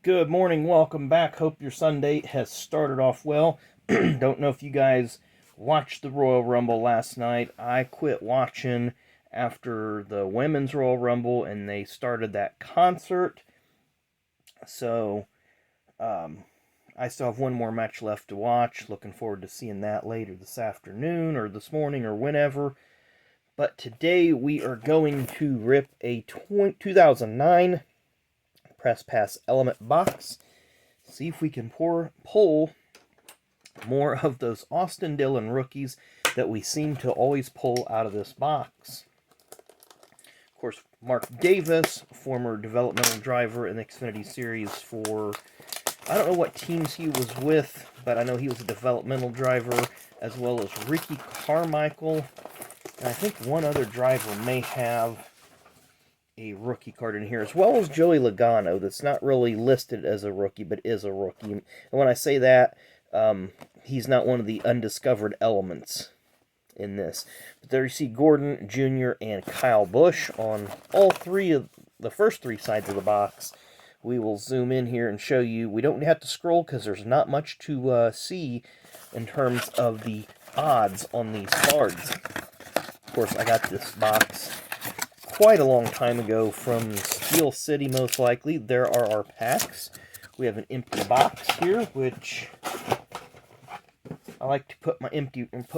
Good morning, welcome back. Hope your Sunday has started off well. Don't know if you guys watched the Royal Rumble last night. I quit watching after the Women's Royal Rumble and they started that concert. So, I still have one more match left to watch. Looking forward to seeing that later this afternoon or this morning or whenever. But today we are going to rip a 2009 Press Pass Element box. See if we can pull more of those Austin Dillon rookies that we seem to always pull out of this box. Of course, Mark Davis, former developmental driver in the Xfinity Series for, I don't know what teams he was with, but I know he was a developmental driver, as well as Ricky Carmichael. And I think one other driver may have a rookie card in here, as well as Joey Logano, that's not really listed as a rookie, but is a rookie. And when I say that, he's not one of the undiscovered elements in this. But there you see Gordon Jr. and Kyle Busch on all three of the first three sides of the box. We will zoom in here and show you. We don't have to scroll because there's not much to see in terms of the odds on these cards. Of course, I got this box quite a long time ago from Steel City, most likely. There are our packs. We have an empty box here, which I like to put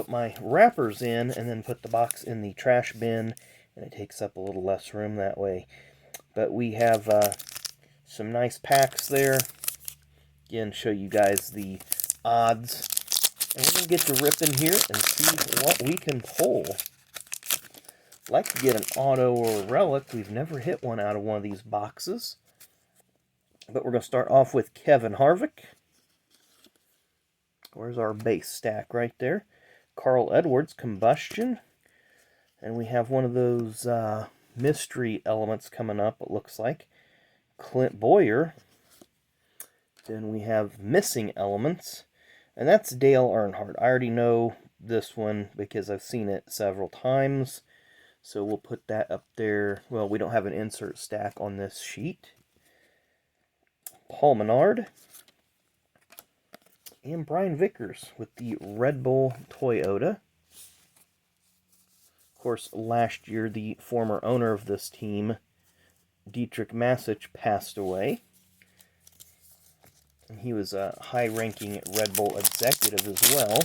my wrappers in and then put the box in the trash bin, and it takes up a little less room that way. But we have some nice packs there. Again, show you guys the odds. And we're going to get to rip in here and see what we can pull. Like to get an auto or a relic. We've never hit one out of one of these boxes. But we're going to start off with Kevin Harvick. Where's our base stack right there? Carl Edwards, Combustion. And we have one of those mystery elements coming up, it looks like. Clint Bowyer. Then we have Missing Elements. And that's Dale Earnhardt. I already know this one because I've seen it several times. So we'll put that up there. Well, we don't have an insert stack on this sheet. Paul Menard. And Brian Vickers with the Red Bull Toyota. Of course, last year, the former owner of this team, Dietrich Masich, passed away. And he was a high-ranking Red Bull executive as well.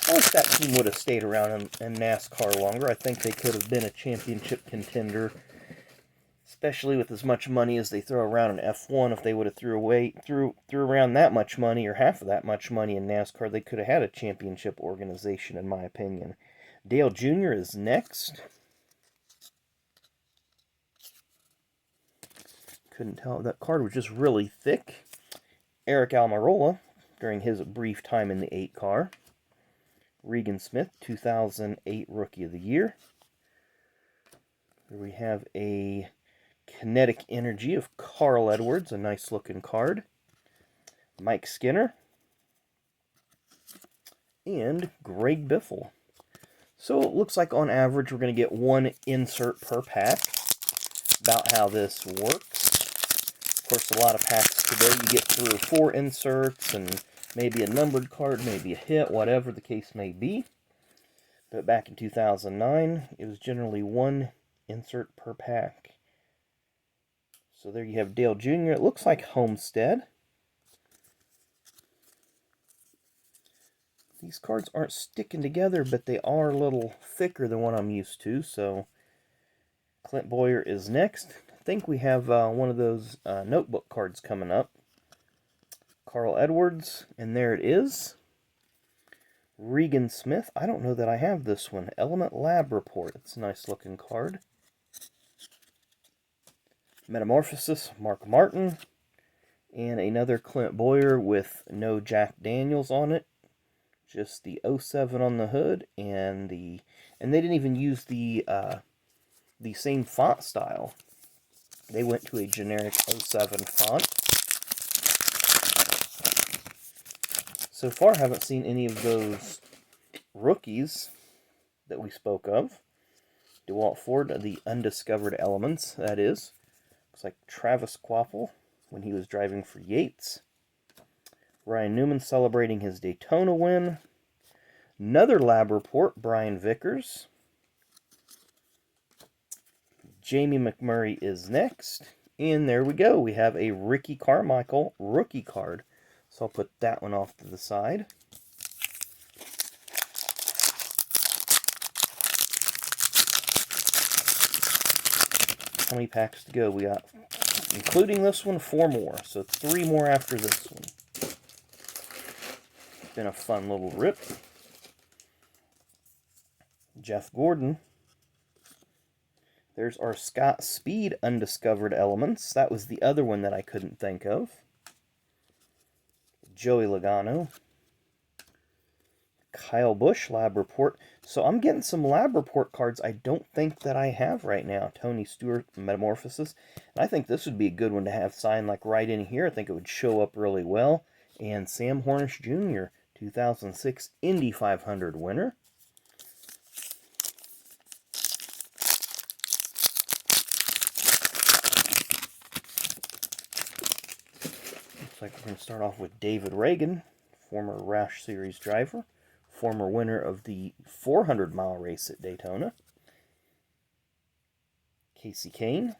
I wish that team would have stayed around in NASCAR longer. I think they could have been a championship contender, especially with as much money as they throw around in F1. If they would have threw around that much money, or half of that much money in NASCAR, they could have had a championship organization, in my opinion. Dale Jr. is next. Couldn't tell. That card was just really thick. Eric Almirola, during his brief time in the 8 car. Regan Smith, 2008 Rookie of the Year. Here we have a Kinetic Energy of Carl Edwards, a nice looking card. Mike Skinner. And Greg Biffle. So it looks like on average we're going to get one insert per pack. About how this works. Of course, a lot of packs today you get 3 or 4 inserts and maybe a numbered card, maybe a hit, whatever the case may be. But back in 2009, it was generally one insert per pack. So there you have Dale Jr. It looks like Homestead. These cards aren't sticking together, but they are a little thicker than what I'm used to. So Clint Bowyer is next. I think we have one of those notebook cards coming up. Carl Edwards, and there it is. Regan Smith. I don't know that I have this one. Element Lab Report. It's a nice looking card. Metamorphosis, Mark Martin. And another Clint Bowyer with no Jack Daniels on it. Just the 07 on the hood, and they didn't even use the same font style. They went to a generic 07 font. So far, I haven't seen any of those rookies that we spoke of. DeWalt Ford, the undiscovered elements, that is. Looks like Travis Quapple, when he was driving for Yates. Ryan Newman celebrating his Daytona win. Another lab report, Brian Vickers. Jamie McMurray is next. And there we go. We have a Ricky Carmichael rookie card. So I'll put that one off to the side. How many packs to go? We got, including this one, 4 more. So 3 more after this one. Been a fun little rip. Jeff Gordon. There's our Scott Speed Undiscovered Elements. That was the other one that I couldn't think of. Joey Logano. Kyle Busch Lab Report. So I'm getting some Lab Report cards I don't think that I have right now. Tony Stewart Metamorphosis. And I think this would be a good one to have signed like right in here. I think it would show up really well. And Sam Hornish Jr., 2006 Indy 500 winner. Looks like we're going to start off with David Reagan, former Roush Series driver, former winner of the 400-mile race at Daytona. Casey Kane.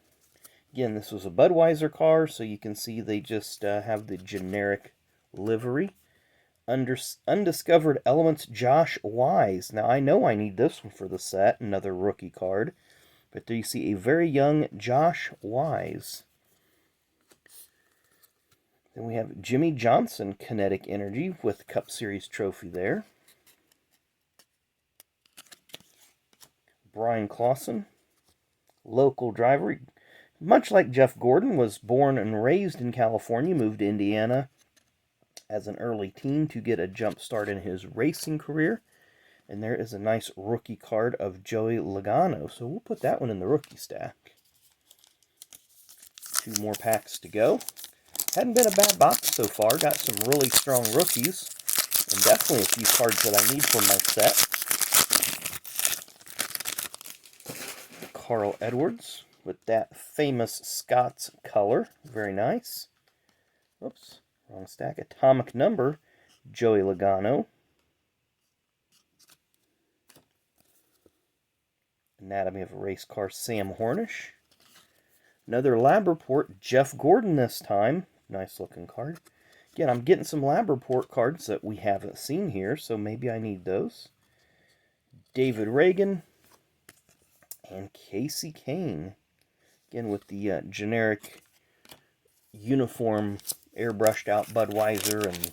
Again, this was a Budweiser car, so you can see they just have the generic livery. Undiscovered Elements, Josh Wise. Now, I know I need this one for the set, another rookie card. But there you see a very young Josh Wise. Then we have Jimmy Johnson, Kinetic Energy, with Cup Series trophy there. Brian Clausen, local driver. Much like Jeff Gordon, was born and raised in California, moved to Indiana as an early teen to get a jump start in his racing career. And there is a nice rookie card of Joey Logano. So we'll put that one in the rookie stack. 2 more packs to go. Hadn't been a bad box so far. Got some really strong rookies. And definitely a few cards that I need for my set. Carl Edwards with that famous Scots color. Very nice. Oops. Wrong stack. Atomic Number, Joey Logano. Anatomy of a Race Car, Sam Hornish. Another Lab Report, Jeff Gordon this time. Nice looking card. Again, I'm getting some Lab Report cards that we haven't seen here, so maybe I need those. David Reagan. And Casey Kane. Again, with the generic uniform airbrushed out Budweiser and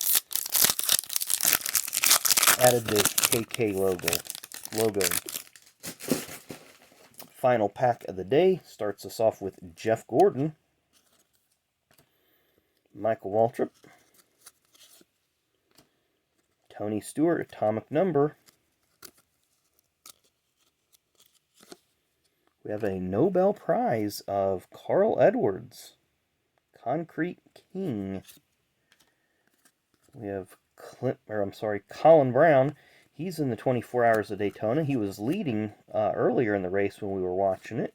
added the KK logo. Final pack of the day starts us off with Jeff Gordon, Michael Waltrip, Tony Stewart, Atomic Number. We have a Nobel Prize of Carl Edwards, Concrete King. We have Colin Brown. He's in the 24 Hours of Daytona. He was leading earlier in the race when we were watching it.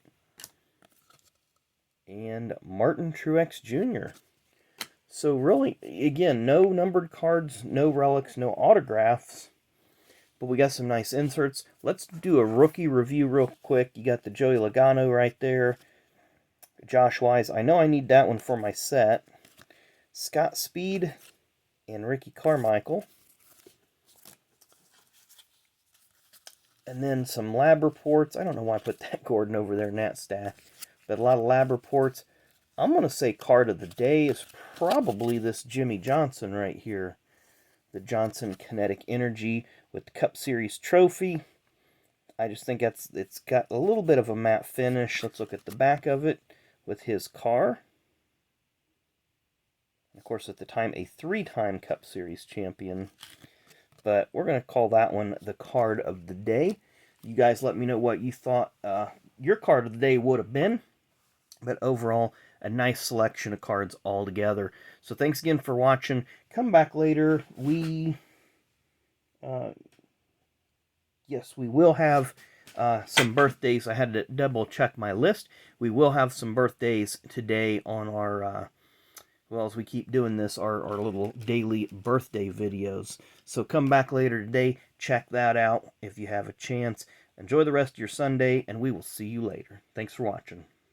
And Martin Truex Jr. So really, again, no numbered cards, no relics, no autographs. But we got some nice inserts. Let's do a rookie review real quick. You got the Joey Logano right there. Josh Wise. I know I need that one for my set. Scott Speed and Ricky Carmichael. And then some Lab Reports. I don't know why I put that Gordon over there in that stack. But a lot of Lab Reports. I'm going to say card of the day is probably this Jimmy Johnson right here. The Johnson Kinetic Energy with the Cup Series trophy. I just think it's got a little bit of a matte finish. Let's look at the back of it with his car. Of course, at the time, a 3-time Cup Series champion. But we're going to call that one the card of the day. You guys let me know what you thought your card of the day would have been. But overall, a nice selection of cards all together. So thanks again for watching. Come back later. Yes, we will have some birthdays. I had to double check my list. We will have some birthdays today on our well, as we keep doing this, our little daily birthday videos. So come back later today, check that out if you have a chance. Enjoy the rest of your Sunday, and we will see you later. Thanks for watching.